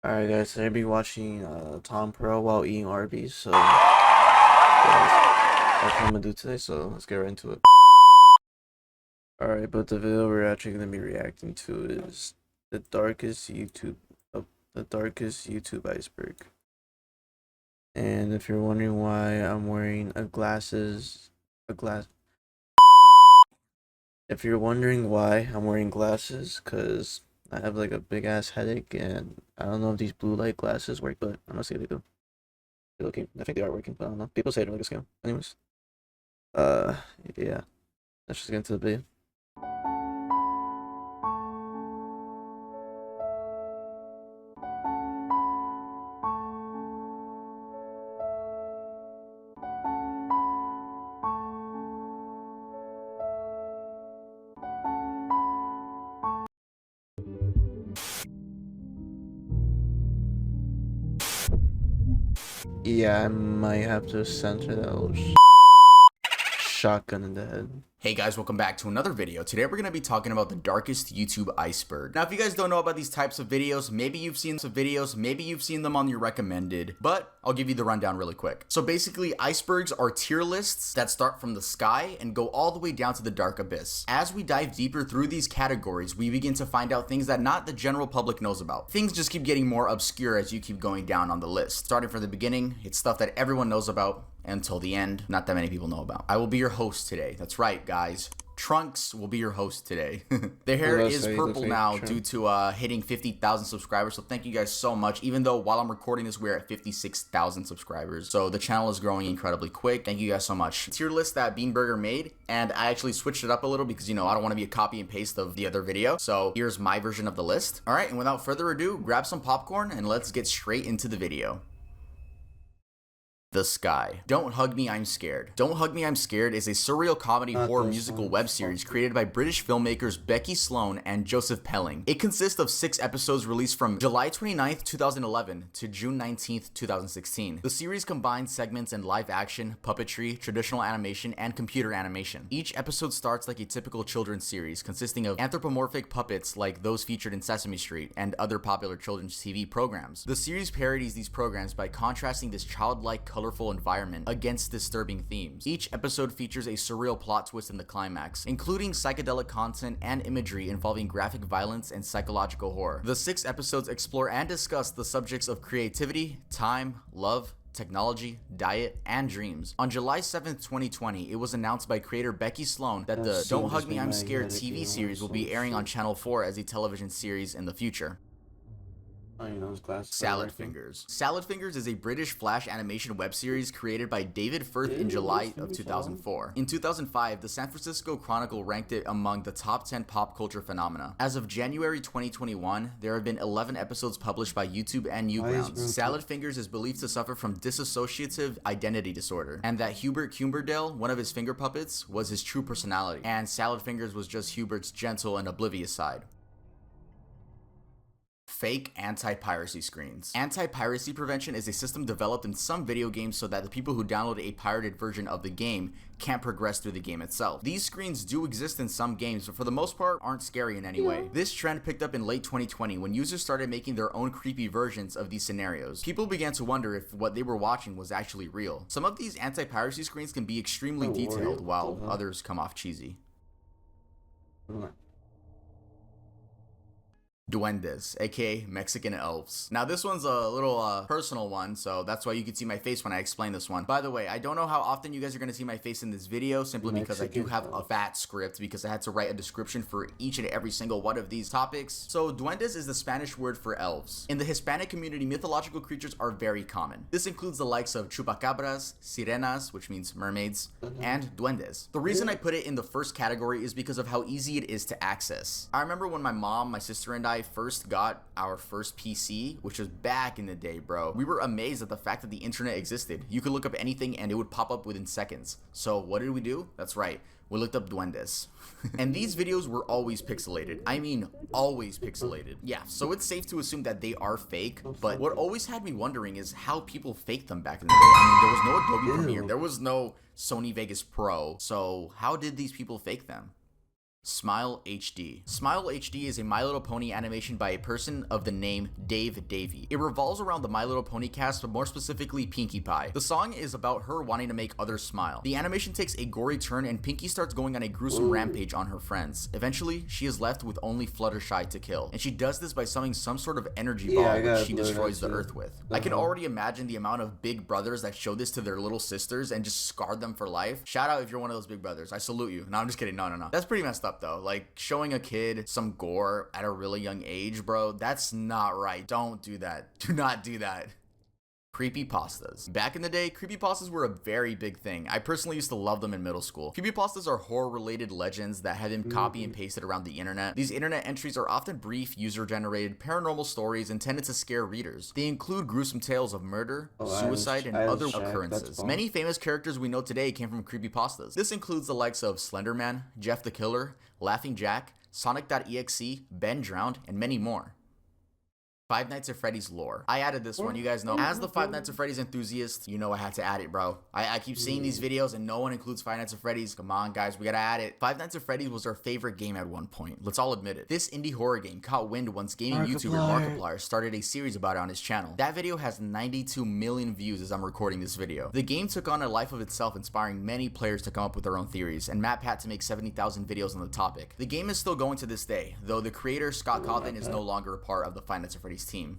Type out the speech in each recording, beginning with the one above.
Alright guys, today I'll be watching Tom Pro while eating Arby's, so that's what I'm gonna do today, so let's get right into it. Alright, but the video we're actually gonna be reacting to is the darkest YouTube iceberg. And if you're wondering why I'm wearing if you're wondering why I'm wearing glasses, cause I have like a big ass headache and I don't know if these blue light glasses work, but I'm gonna see if they do. They're looking, I think they are working, but I don't know. People say they're like a scam. Anyways, uh, yeah, let's just get into the video. Yeah, I might have to censor that little shotgun in the head. Hey guys, welcome back to another video. Today we're going to be talking about the darkest YouTube iceberg. Now if you guys don't know about these types of videos, maybe you've seen some videos, maybe you've seen them on your recommended, but I'll give you the rundown really quick. So basically icebergs are tier lists that start from the sky and go all the way down to the dark abyss. As we dive deeper through these categories, we begin to find out things that not the general public knows about. Things just keep getting more obscure as you keep going down on the list. Starting from the beginning, it's stuff that everyone knows about, until the end, not that many people know about. I will be your host today. That's right, guys. Trunks will be your host today. Their hair is purple now due to hitting 50,000 subscribers, so thank you guys so much. Even though while I'm recording this, we're at 56,000 subscribers, so the channel is growing incredibly quick. Thank you guys so much. Tier list that Beanburger made, and I actually switched it up a little because, you know, I don't want to be a copy and paste of the other video, so here's my version of the list. All right, and without further ado, grab some popcorn and let's get straight into the video. The Sky. Don't Hug Me, I'm Scared. Don't Hug Me, I'm Scared is a surreal comedy horror musical web series created by British filmmakers Becky Sloan and Joseph Pelling. It consists of 6 episodes released from July 29th, 2011 to June 19th, 2016. The series combines segments in live action, puppetry, traditional animation, and computer animation. Each episode starts like a typical children's series, consisting of anthropomorphic puppets like those featured in Sesame Street and other popular children's TV programs. The series parodies these programs by contrasting this childlike, colorful environment against disturbing themes. Each episode features a surreal plot twist in the climax, including psychedelic content and imagery involving graphic violence and psychological horror. The 6 episodes explore and discuss the subjects of creativity, time, love, technology, diet, and dreams. On July 7th, 2020, it was announced by creator Becky Sloan that the Don't Hug Me, I'm Scared TV series will be airing on Channel 4 as a television series in the future. Salad Fingers. Salad Fingers is a British flash animation web series created by David Firth in July of 2004. In 2005, the San Francisco Chronicle ranked it among the top 10 pop culture phenomena. As of January 2021, there have been 11 episodes published by YouTube and Newgrounds. Salad Fingers is believed to suffer from dissociative identity disorder, and that Hubert Cumberdale, one of his finger puppets, was his true personality, and Salad Fingers was just Hubert's gentle and oblivious side. Fake anti-piracy screens. Anti-piracy prevention is a system developed in some video games so that the people who download a pirated version of the game can't progress through the game itself. These screens do exist in some games, but for the most part aren't scary in any way. This trend picked up in late 2020 when users started making their own creepy versions of these scenarios. People began to wonder if what they were watching was actually real. Some of these anti-piracy screens can be extremely detailed, while others come off cheesy. Duendes, aka Mexican elves. Now this one's a little personal one, so that's why you can see my face when I explain this one. By the way, I don't know how often you guys are going to see my face in this video, simply because I do have a fat script because I had to write a description for each and every single one of these topics. So duendes is the Spanish word for elves. In the Hispanic community, mythological creatures are very common. This includes the likes of chupacabras, sirenas, which means mermaids, and duendes. The reason I put it in the first category is because of how easy it is to access. I remember when my mom, my sister, and I first got our first PC, which was back in the day, bro. We were amazed at the fact that the internet existed. You could look up anything and it would pop up within seconds. So what did we do? That's right, we looked up duendes. And these videos were always pixelated. I mean, always pixelated. Yeah, so it's safe to assume that they are fake, but what always had me wondering is how people faked them back in the day. I mean, there was no Adobe Premiere, there was no Sony Vegas Pro, so how did these people fake them? Smile HD. Smile HD is a My Little Pony animation by a person of the name Dave Davy. It revolves around the My Little Pony cast, but more specifically Pinkie Pie. The song is about her wanting to make others smile. The animation takes a gory turn and Pinkie starts going on a gruesome rampage on her friends. Eventually, she is left with only Fluttershy to kill, and she does this by summoning some sort of energy ball which she destroys the earth with. I can already imagine the amount of big brothers that show this to their little sisters and just scarred them for life. Shout out if you're one of those big brothers. I salute you. No, I'm just kidding. No. That's pretty messed up though. Like showing a kid some gore at a really young age, bro, that's not right. Don't do that. Do not do that. Creepypastas. Back in the day, creepypastas were a very big thing. I personally used to love them in middle school. Creepypastas are horror-related legends that have been copy and pasted around the internet. These internet entries are often brief, user-generated, paranormal stories intended to scare readers. They include gruesome tales of murder, suicide, and other occurrences. Many famous characters we know today came from creepypastas. This includes the likes of Slenderman, Jeff the Killer, Laughing Jack, Sonic.exe, Ben Drowned, and many more. Five Nights at Freddy's lore. I added this one, you guys know. As the Five Nights at Freddy's enthusiast, you know I had to add it, bro. I keep seeing these videos and no one includes Five Nights at Freddy's. Come on, guys, we gotta add it. Five Nights at Freddy's was our favorite game at one point. Let's all admit it. This indie horror game caught wind once gaming YouTuber Markiplier started a series about it on his channel. That video has 92 million views as I'm recording this video. The game took on a life of itself, inspiring many players to come up with their own theories, and Matt had to make 70,000 videos on the topic. The game is still going to this day, though the creator, Scott Cawthon, is no longer a part of the Five Nights at Freddy's team.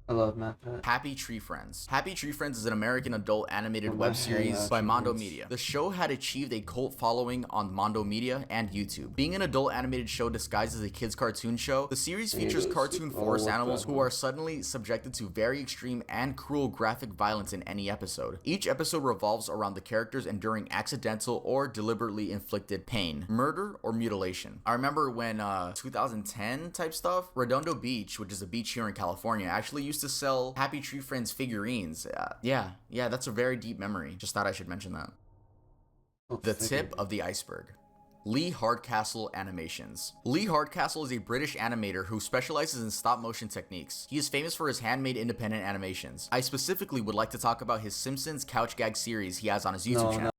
I love Matt. Happy Tree Friends. Happy Tree Friends is an American adult animated web series by Mondo Media. The show had achieved a cult following on Mondo Media and YouTube. Being an adult animated show disguised as a kids cartoon show, the series features cartoon forest animals who are suddenly subjected to very extreme and cruel graphic violence in any episode. Each episode revolves around the characters enduring accidental or deliberately inflicted pain, murder, or mutilation. I remember when 2010 type stuff, Redondo Beach, which is a beach here in California, actually used to sell Happy Tree Friends figurines. Yeah, that's a very deep memory. Just thought I should mention that. The tip of the iceberg. Lee Hardcastle Animations. Lee Hardcastle is a British animator who specializes in stop motion techniques. He is famous for his handmade independent animations. I specifically would like to talk about his Simpsons couch gag series he has on his YouTube channel.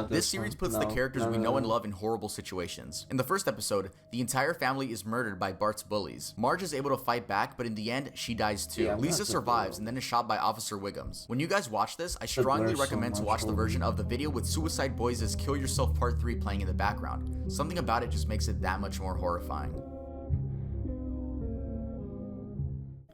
This series puts the characters we know and love in horrible situations. In the first episode, the entire family is murdered by Bart's bullies. Marge is able to fight back, but in the end, she dies too. Lisa survives and then is shot by Officer Wiggums. When you guys watch this, I strongly recommend to watch the version of the video with Suicide Boys' Kill Yourself Part 3 playing in the background. Something about it just makes it that much more horrifying.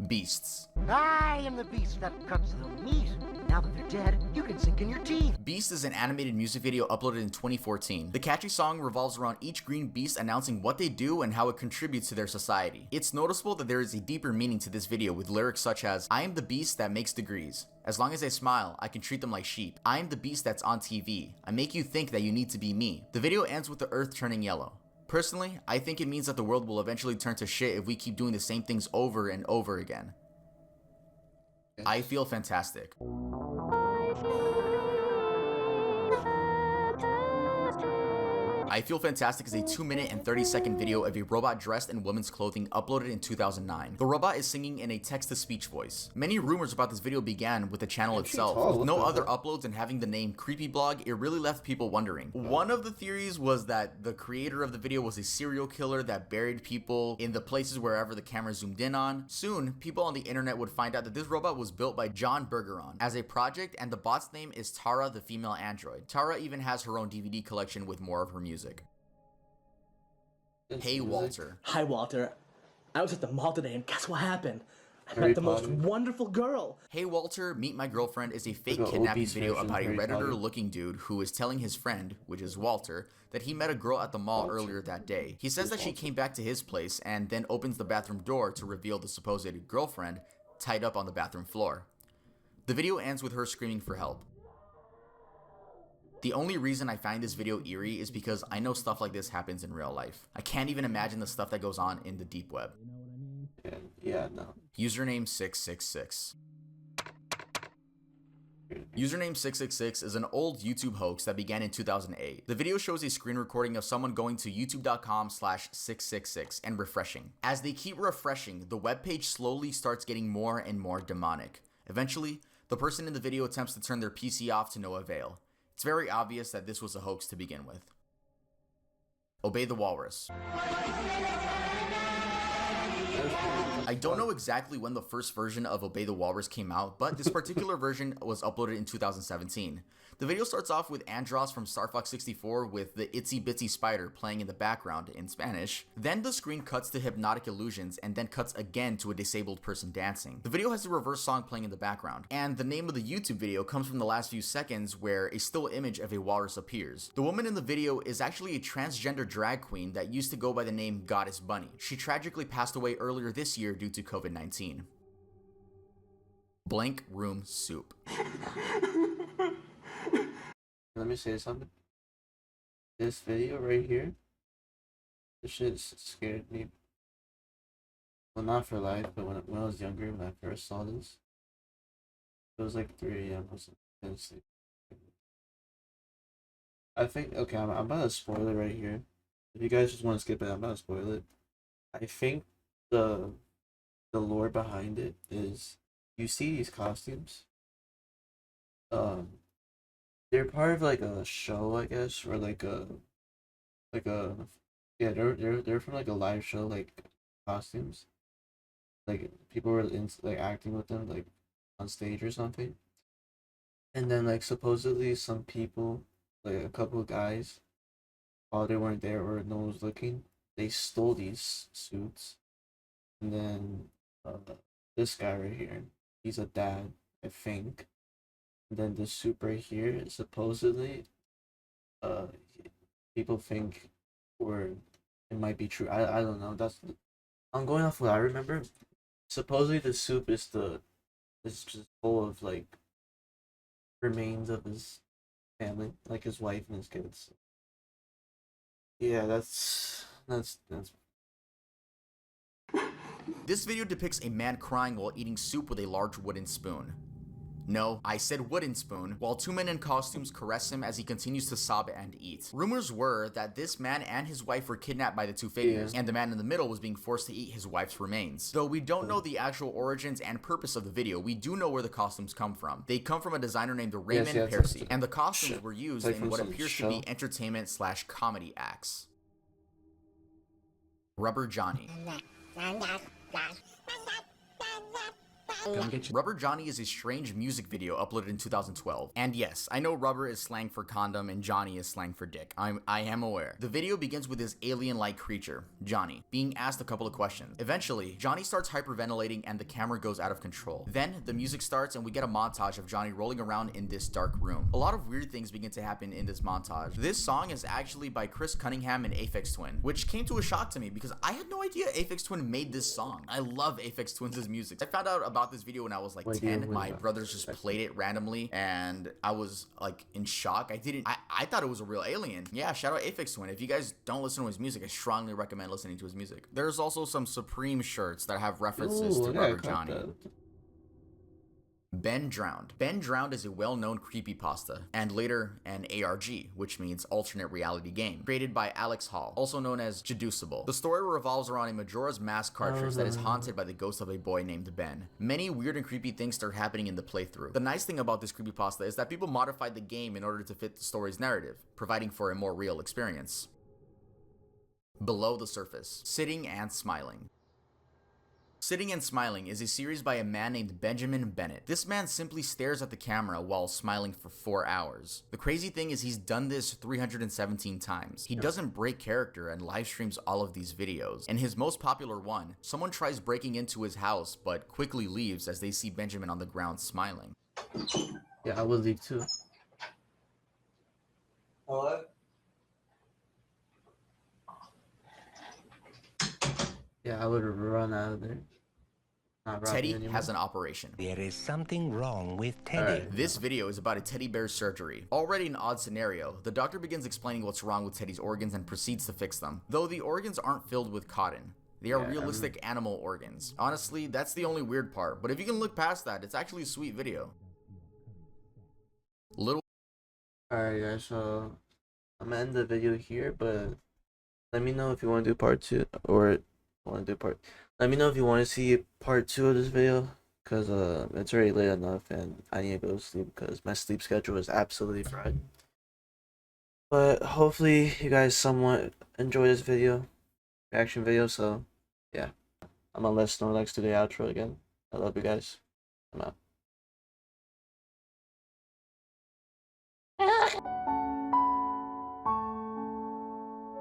Beasts. I am the beast that cuts the meat. Now that they're dead, you can sink in your teeth. Beast is an animated music video uploaded in 2014. The catchy song revolves around each green beast announcing what they do and how it contributes to their society. It's noticeable that there is a deeper meaning to this video with lyrics such as, I am the beast that makes degrees. As long as they smile, I can treat them like sheep. I am the beast that's on TV. I make you think that you need to be me. The video ends with the earth turning yellow. Personally, I think it means that the world will eventually turn to shit if we keep doing the same things over and over again. I feel fantastic. I Feel Fantastic is a 2-minute and 30-second video of a robot dressed in women's clothing uploaded in 2009. The robot is singing in a text-to-speech voice. Many rumors about this video began with the channel itself. With no other uploads and having the name Creepy Blog, it really left people wondering. One of the theories was that the creator of the video was a serial killer that buried people in the places wherever the camera zoomed in on. Soon, people on the internet would find out that this robot was built by John Bergeron as a project, and the bot's name is Tara the female android. Tara even has her own DVD collection with more of her music. Hey Walter. Hi Walter. I was at the mall today and guess what happened? I met the most wonderful girl. Hey Walter, Meet My Girlfriend is a fake kidnapping video about a Redditor looking dude who is telling his friend, which is Walter, that he met a girl at the mall earlier that day. He says that she came back to his place and then opens the bathroom door to reveal the supposed girlfriend tied up on the bathroom floor. The video ends with her screaming for help. The only reason I find this video eerie is because I know stuff like this happens in real life. I can't even imagine the stuff that goes on in the deep web. Yeah, no. Username 666. Username 666 is an old YouTube hoax that began in 2008. The video shows a screen recording of someone going to youtube.com/666 and refreshing. As they keep refreshing, the webpage slowly starts getting more and more demonic. Eventually, the person in the video attempts to turn their PC off to no avail. It's very obvious that this was a hoax to begin with. Obey the Walrus. I don't know exactly when the first version of Obey the Walrus came out, but this particular version was uploaded in 2017. The video starts off with Andros from Star Fox 64 with the Itsy Bitsy Spider playing in the background in Spanish. Then the screen cuts to hypnotic illusions and then cuts again to a disabled person dancing. The video has a reverse song playing in the background, and the name of the YouTube video comes from the last few seconds where a still image of a walrus appears. The woman in the video is actually a transgender drag queen that used to go by the name Goddess Bunny. She tragically passed away earlier this year due to COVID-19. Blank Room Soup. Let me say something. This video right here, this shit scared me. Well, not for life, but when I was younger, when I first saw this, it was like 3 a.m. or something. I think, okay, I'm about to spoil it right here. If you guys just want to skip it, I'm about to spoil it. I think the lore behind it is, you see these costumes, they're part of like a show, I guess, or like a yeah, they're from like a live show, like costumes, like people were like acting with them like on stage or something, and then like supposedly some people, like a couple of guys, while they weren't there or no one was looking, they stole these suits, and then this guy right here, he's a dad, I think. And then the soup right here, supposedly, people think, or it might be true. I don't know. I'm going off what I remember. Supposedly the soup is just full of like remains of his family, like his wife and his kids. Yeah, that's. This video depicts a man crying while eating soup with a large wooden spoon. No, I said wooden spoon, while two men in costumes caress him as he continues to sob and eat. Rumors were that this man and his wife were kidnapped by the two figures, and the man in the middle was being forced to eat his wife's remains. Though we don't know the actual origins and purpose of the video, we do know where the costumes come from. They come from a designer named Raymond Percy, and the costumes were used in what appears to be entertainment/comedy acts. Rubber Johnny. Rubber Johnny is a strange music video uploaded in 2012. And yes, I know rubber is slang for condom and Johnny is slang for dick. I am aware. The video begins with this alien-like creature, Johnny, being asked a couple of questions. Eventually, Johnny starts hyperventilating and the camera goes out of control. Then the music starts and we get a montage of Johnny rolling around in this dark room. A lot of weird things begin to happen in this montage. This song is actually by Chris Cunningham and Aphex Twin, which came to a shock to me because I had no idea Aphex Twin made this song. I love Aphex Twins' music. I found out about this video when I was like 10. My brothers just played it randomly and I was like in shock. I thought it was a real alien. Yeah, shout out Aphex Twin. If you guys don't listen to his music, I strongly recommend listening to his music. There's also some Supreme shirts that have references to Rubber Johnny. Ben Drowned. Ben Drowned is a well-known creepypasta, and later an ARG, which means alternate reality game, created by Alex Hall, also known as Jeducible. The story revolves around a Majora's Mask cartridge that is haunted by the ghost of a boy named Ben. Many weird and creepy things start happening in the playthrough. The nice thing about this creepypasta is that people modified the game in order to fit the story's narrative, providing for a more real experience. Below the Surface. Sitting and Smiling. Sitting and Smiling is a series by a man named Benjamin Bennett. This man simply stares at the camera while smiling for 4 hours. The crazy thing is he's done this 317 times. He doesn't break character and live streams all of these videos. In his most popular one, someone tries breaking into his house but quickly leaves as they see Benjamin on the ground smiling. Yeah, I would leave too. What? Yeah, I would run out of there. Teddy has an operation. There is something wrong with Teddy. This video is about a teddy bear's surgery. Already an odd scenario, the doctor begins explaining what's wrong with Teddy's organs and proceeds to fix them. Though the organs aren't filled with cotton. They are realistic animal organs. Honestly, that's the only weird part, but if you can look past that, it's actually a sweet video. Alright guys, so I'm gonna end the video here, but let me know if you want to do part 2, or let me know if you want to see part 2 of this video, because it's already late enough and I need to go to sleep because my sleep schedule is absolutely fried. But hopefully you guys somewhat enjoy this reaction video. So yeah, I'm gonna let Snorlax do the outro again. I love you guys. I'm out.